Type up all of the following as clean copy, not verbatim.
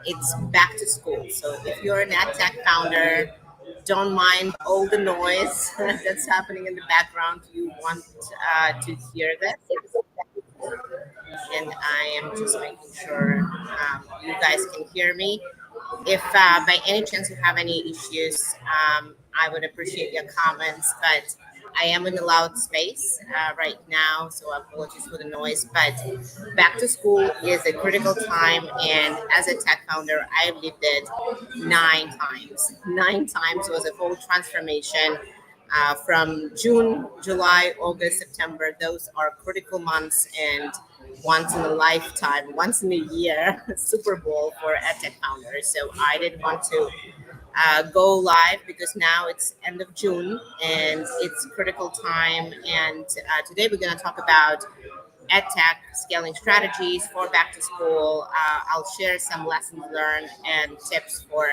it's back to school. So if you're an ad tech founder, don't mind all the noise that's happening in the background. You want to hear this. And I am just making sure you guys can hear me. If by any chance you have any issues, I would appreciate your comments. But I am in a loud space right now, so apologies for the noise. But back to school is a critical time, and as a tech founder, I've lived it 9 times. 9 times was a whole transformation. From June, July, August, September, those are critical months and once in a lifetime, once in a year Super Bowl for edtech founders. So I didn't want to go live because now it's end of June and it's critical time. And today we're going to talk about edtech scaling strategies for back to school. I'll share some lessons learned and tips for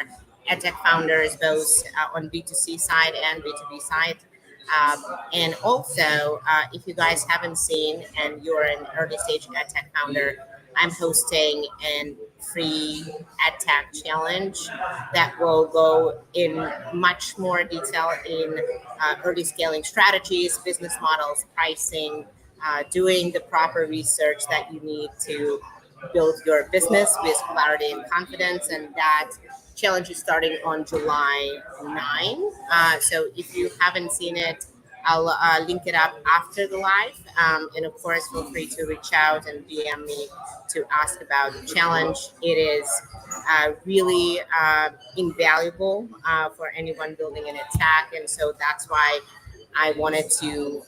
edtech founders, both on B2C side and B2B side. And also, if you guys haven't seen and you're an early stage edtech founder, I'm hosting a free edtech challenge that will go in much more detail in early scaling strategies, business models, pricing, doing the proper research that you need to build your business with clarity and confidence. And that challenge is starting on July 9. So if you haven't seen it, I'll link it up after the live. And of course, feel free to reach out and DM me to ask about the challenge. It is really invaluable for anyone building an attack. And so that's why I wanted to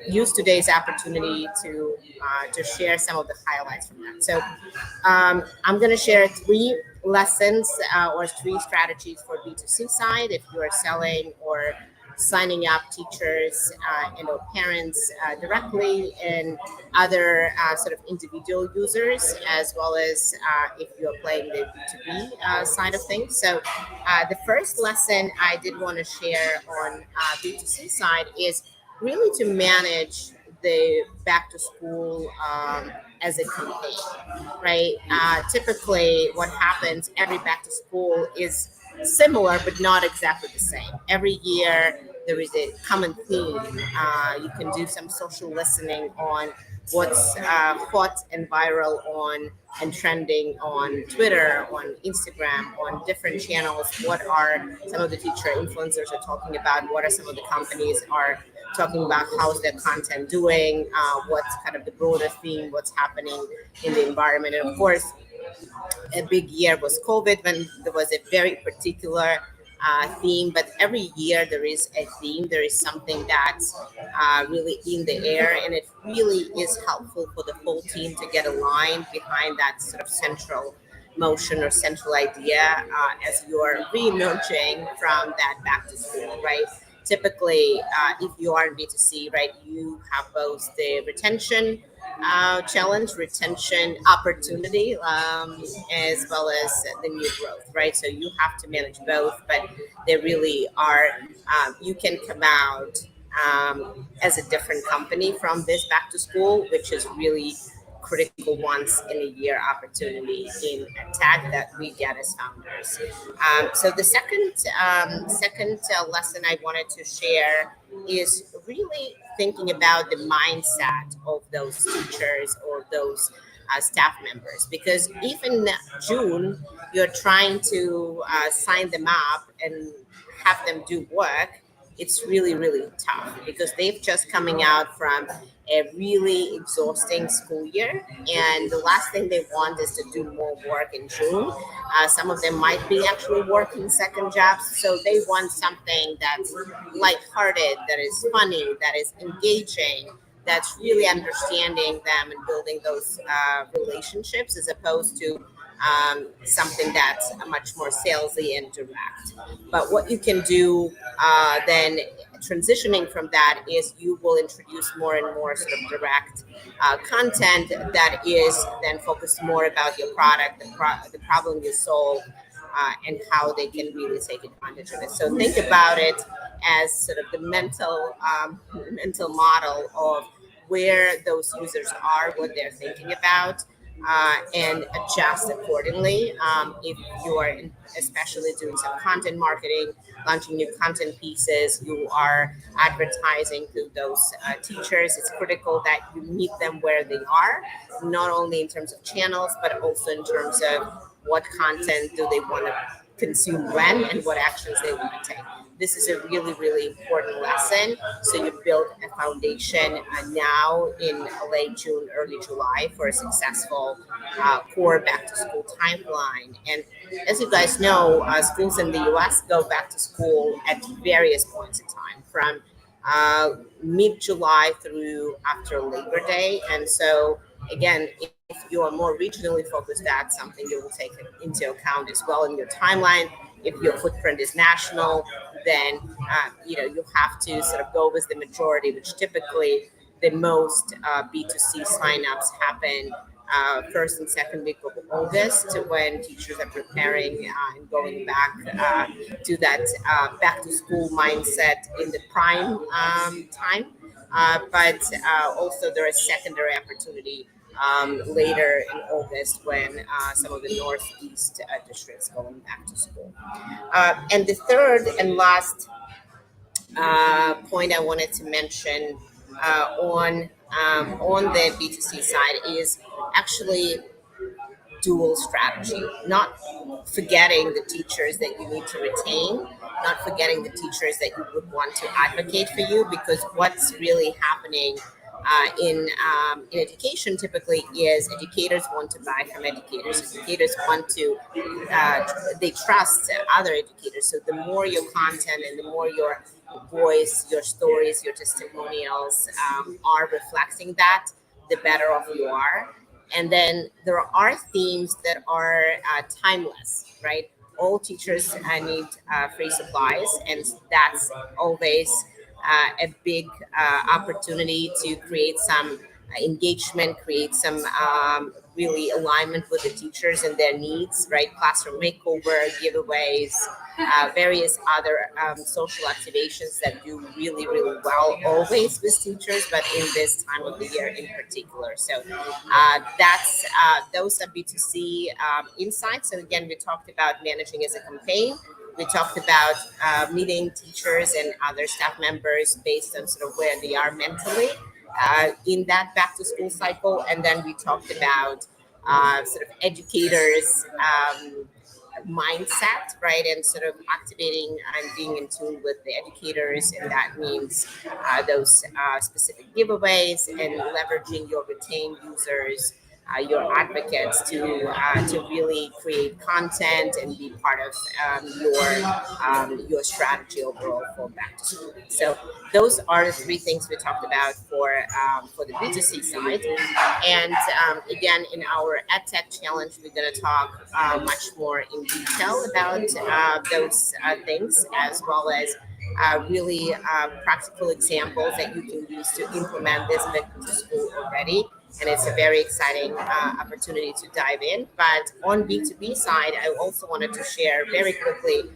use today's opportunity to share some of the highlights from that. So I'm going to share 3 lessons or 3 strategies for B2C side if you are selling or signing up teachers and/or parents directly, and other sort of individual users, as well as if you're playing the B2B side of things. So the first lesson I did want to share on B2C side is really to manage the back to school as a campaign, right? Typically, what happens every back to school is similar, but not exactly the same. Every year, there is a common theme. You can do some social listening on what's hot and viral on and trending on Twitter, on Instagram, on different channels. What are some of the teacher influencers are talking about? What are some of the companies are talking about? How's their content doing? What's kind of the broader theme? What's happening in the environment? And of course, a big year was COVID when there was a very particular theme. But every year there is a theme. There is something that's really in the air, and it really is helpful for the whole team to get aligned behind that sort of central motion or central idea as you're re-emerging from that back to school, right? Typically, if you are in B2C, right, you have both the retention challenge, retention opportunity, as well as the new growth, right? So you have to manage both, but they really are, you can come out as a different company from this back to school, which is really critical once in a year opportunity in attack that we get as founders. So the second lesson I wanted to share is really thinking about the mindset of those teachers or those staff members, because even June you're trying to sign them up and have them do work. It's really, really tough because they've just coming out from a really exhausting school year, and the last thing they want is to do more work in June. Some of them might be actually working second jobs, so they want something that's lighthearted, that is funny, that is engaging, that's really understanding them and building those relationships, as opposed to something that's much more salesy and direct. But what you can do then transitioning from that is you will introduce more and more sort of direct content that is then focused more about your product, the problem you solve, and how they can really take advantage of it. So think about it as sort of the mental model of where those users are, what they're thinking about, and adjust accordingly. If you are especially doing some content marketing, launching new content pieces, you are advertising to those teachers, it's critical that you meet them where they are, not only in terms of channels, but also in terms of what content do they want to consume when and what actions they want to take. This is a really, really important lesson. So you build a foundation now in late June, early July for a successful core back to school timeline. And as you guys know, schools in the US go back to school at various points in time from uh, mid July through after Labor Day. And so, again, if you are more regionally focused, that's something you will take into account as well in your timeline. If your footprint is national, then you have to sort of go with the majority, which typically the most B2C signups happen first and second week of August, to when teachers are preparing and going back to that back to school mindset in the prime time. But also there is secondary opportunity later in August when some of the Northeast districts going back to school. And the third and last point I wanted to mention on the B2C side is actually dual strategy, not forgetting the teachers that you need to retain, not forgetting the teachers that you would want to advocate for you, because what's really happening in education typically is educators want to buy from educators. Educators want to, they trust other educators. So the more your content and the more your voice, your stories, your testimonials are reflecting that, the better off you are. And then there are themes that are timeless, right? All teachers need free supplies, and that's always a big opportunity to create some engagement, create some really alignment with the teachers and their needs, right? Classroom makeover, giveaways, various other social activations that do really, really well always with teachers, but in this time of the year in particular. So that's those are B2C insights. And again, we talked about managing as a campaign. We talked about meeting teachers and other staff members based on sort of where they are mentally in that back to school cycle. And then we talked about sort of educators' mindset, right? And sort of activating and being in tune with the educators. And that means those specific giveaways and leveraging your retained users, your advocates to really create content and be part of your strategy overall for back to school. So those are the three things we talked about for the B2C side. And again, in our EdTech challenge, we're going to talk much more in detail about those things, as well as really practical examples that you can use to implement this back to school already. And it's a very exciting opportunity to dive in. But on B2B side, I also wanted to share very quickly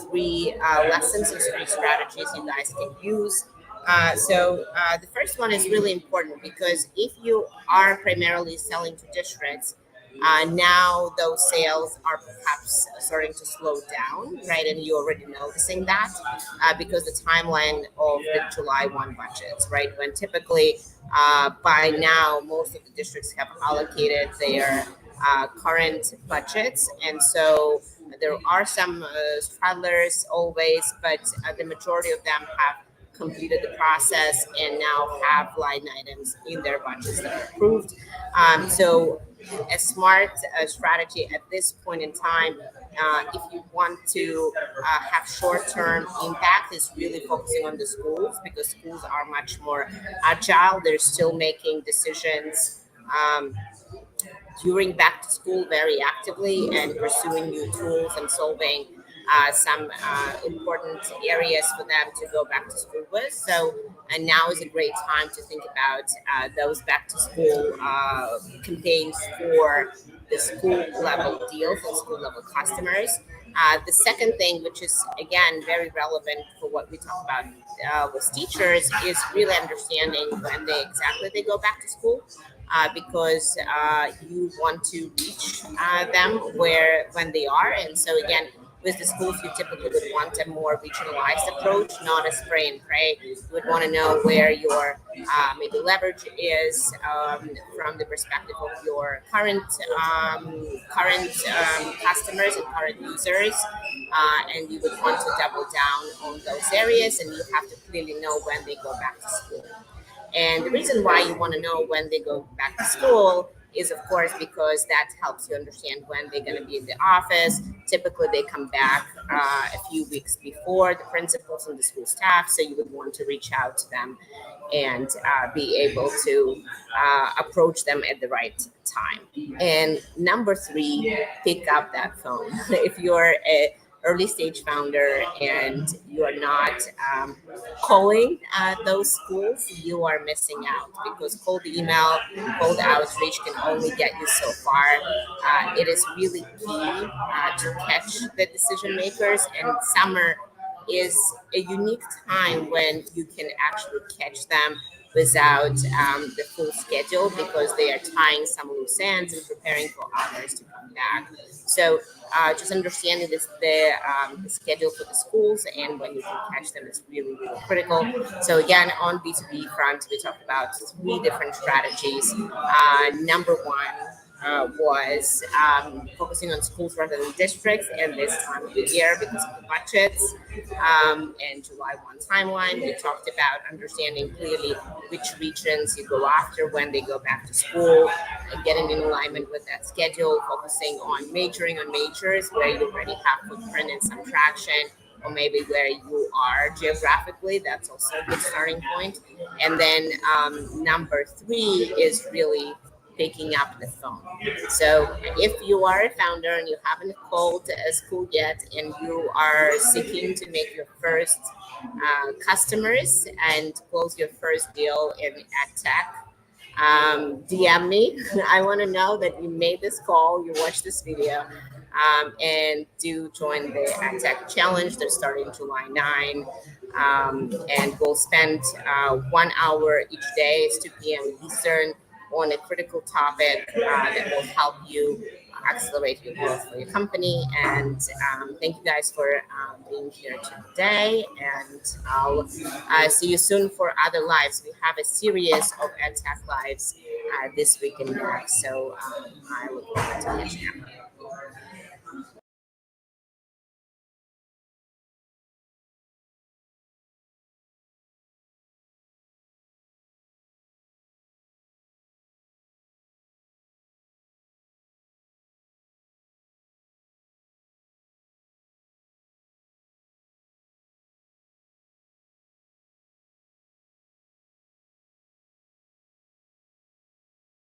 three lessons and three strategies you guys can use. So the first one is really important, because if you are primarily selling to districts, now those sales are perhaps starting to slow down, right? And you're already noticing that because the timeline of the July 1 budgets, right? When typically by now most of the districts have allocated their current budgets. And so there are some stragglers always, but the majority of them have completed the process and now have line items in their budgets that are approved. So a smart strategy at this point in time, if you want to have short-term impact, is really focusing on the schools, because schools are much more agile. They're still making decisions during back to school very actively and pursuing new tools and solving some important areas for them to go back to school with. So, and now is a great time to think about those back to school campaigns for the school level deals and school level customers. The second thing, which is again very relevant for what we talk about with teachers, is really understanding when they go back to school. because you want to reach them where when they are. And so again, with the schools, you typically would want a more regionalized approach, not a spray and pray. You would want to know where your maybe leverage is from the perspective of your current customers and current users, and you would want to double down on those areas, and you have to clearly know when they go back to school. And the reason why you want to know when they go back to school is, of course, because that helps you understand when they're going to be in the office. Typically, they come back a few weeks before the principals and the school staff, so you would want to reach out to them and be able to approach them at the right time. And number three, pick up that phone. If you're a early stage founder and you are not calling those schools, you are missing out, because cold email, cold outreach can only get you so far. It is really key to catch the decision makers, and summer is a unique time when you can actually catch them without the full schedule, because they are tying some loose ends and preparing for others to come back. So just understanding the schedule for the schools and when you can catch them is really, really critical. So again, on B2B front, we talked about three different strategies. Number one was focusing on schools rather than districts, and this time of the year because of the budgets and July 1 timeline. We talked about understanding clearly which regions you go after when they go back to school, and getting in alignment with that schedule, focusing on majoring on majors where you already have footprint and some traction, or maybe where you are geographically. That's also a good starting point. And then number three is really picking up the phone. So if you are a founder and you haven't called a school yet and you are seeking to make your first customers and close your first deal in ed tech, DM me. I want to know that you made this call, you watched this video, and do join the ed tech challenge. They're starting July 9. And we'll spend 1 hour each day, it's 2 p.m. Eastern, on a critical topic that will help you accelerate your growth for your company. And thank you guys for being here today. And I'll see you soon for other lives. We have a series of EdTech lives this week and next. So I look forward to catching up.